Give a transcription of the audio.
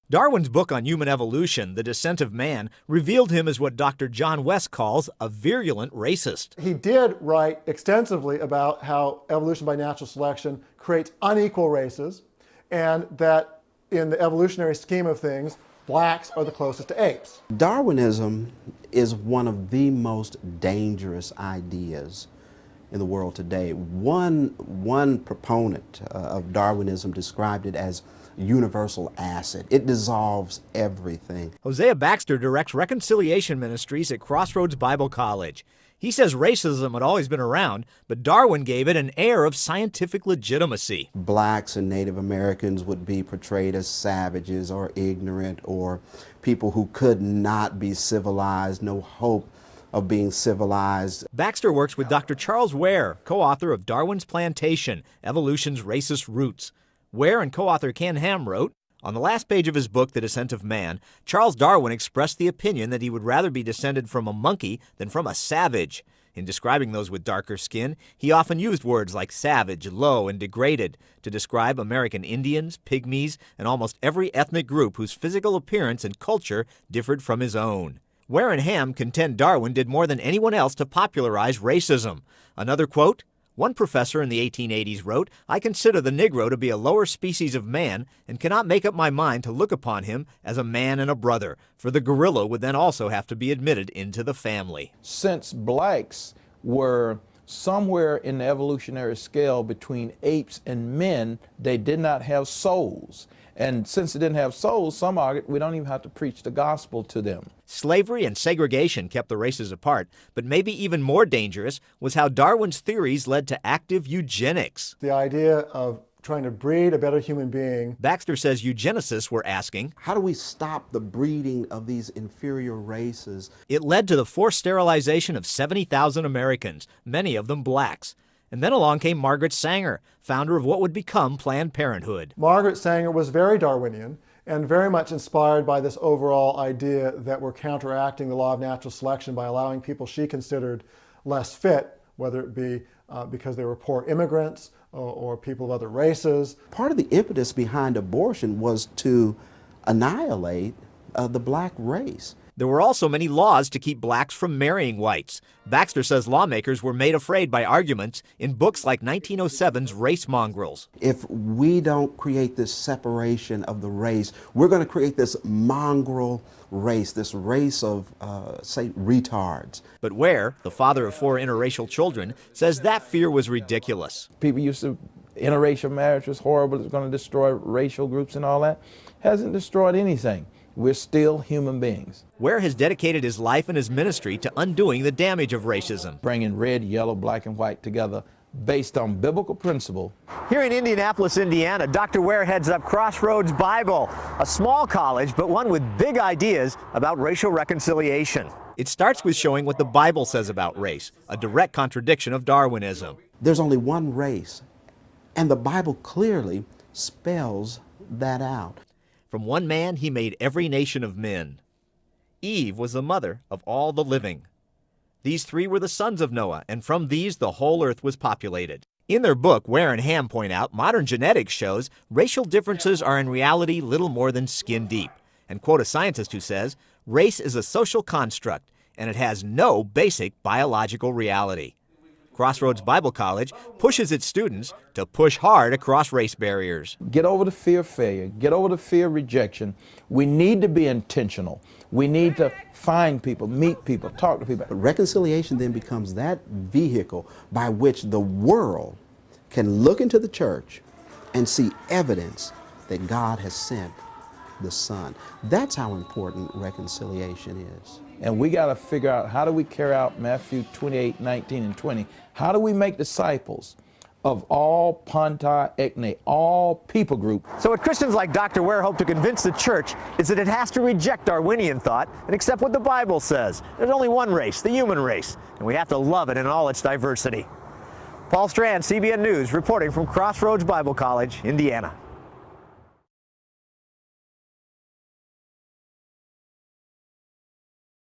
Darwin's book on human evolution, The Descent of Man, revealed him as what Dr. John West calls a virulent racist. He did write extensively about how evolution by natural selection creates unequal races, and that in the evolutionary scheme of things, blacks are the closest to apes. Darwinism is one of the most dangerous ideas in the world today. One proponent of Darwinism described it as universal acid. It dissolves everything. Hosea Baxter directs reconciliation ministries at Crossroads Bible College. He says racism had always been around, but Darwin gave it an air of scientific legitimacy. Blacks and Native Americans would be portrayed as savages or ignorant or people who could not be civilized, no hope of being civilized. Baxter works with Dr. Charles Ware, co-author of Darwin's Plantation, Evolution's Racist Roots. Ware and co-author Ken Ham wrote, on the last page of his book, The Descent of Man, Charles Darwin expressed the opinion that he would rather be descended from a monkey than from a savage. In describing those with darker skin, he often used words like savage, low, and degraded to describe American Indians, pygmies, and almost every ethnic group whose physical appearance and culture differed from his own. Ware and Ham contend Darwin did more than anyone else to popularize racism. Another quote, one professor in the 1880s wrote, I consider the Negro to be a lower species of man and cannot make up my mind to look upon him as a man and a brother, for the gorilla would then also have to be admitted into the family. Since blacks were somewhere in the evolutionary scale between apes and men, they did not have souls. And since they didn't have souls, some argued we don't even have to preach the gospel to them. Slavery and segregation kept the races apart, but maybe even more dangerous was how Darwin's theories led to active eugenics. The idea of trying to breed a better human being. Baxter says eugenicists were asking, how do we stop the breeding of these inferior races? It led to the forced sterilization of 70,000 Americans, many of them blacks. And then along came Margaret Sanger, founder of what would become Planned Parenthood. Margaret Sanger was very Darwinian and very much inspired by this overall idea that we're counteracting the law of natural selection by allowing people she considered less fit, whether it be because they were poor immigrants or people of other races. Part of the impetus behind abortion was to annihilate the black race. There were also many laws to keep blacks from marrying whites. Baxter says lawmakers were made afraid by arguments in books like 1907's Race Mongrels. If we don't create this separation of the race, we're going to create this mongrel race, this race of, say, retards. But Ware, the father of 4 interracial children, says that fear was ridiculous. People used to, interracial marriage was horrible, it's going to destroy racial groups and all that. Hasn't destroyed anything. We're still human beings. Ware has dedicated his life and his ministry to undoing the damage of racism. Bringing red, yellow, black, and white together based on biblical principle. Here in Indianapolis, Indiana, Dr. Ware heads up Crossroads Bible, a small college, but one with big ideas about racial reconciliation. It starts with showing what the Bible says about race, a direct contradiction of Darwinism. There's only one race, and the Bible clearly spells that out. From one man he made every nation of men. Eve was the mother of all the living. These 3 were the sons of Noah, and from these the whole earth was populated. In their book, Ware and Ham point out modern genetics shows racial differences are in reality little more than skin deep. And quote a scientist who says, race is a social construct, and it has no basic biological reality. Crossroads Bible College pushes its students to push hard across race barriers. Get over the fear of failure. Get over the fear of rejection. We need to be intentional. We need to find people, meet people, talk to people. Reconciliation then becomes that vehicle by which the world can look into the church and see evidence that God has sent the Son. That's how important reconciliation is. And we got to figure out, how do we carry out Matthew 28, 19, and 20? How do we make disciples of all panta ethne, all people group? So what Christians like Dr. Ware hope to convince the church is that it has to reject Darwinian thought and accept what the Bible says. There's only one race, the human race, and we have to love it in all its diversity. Paul Strand, CBN News, reporting from Crossroads Bible College, Indiana.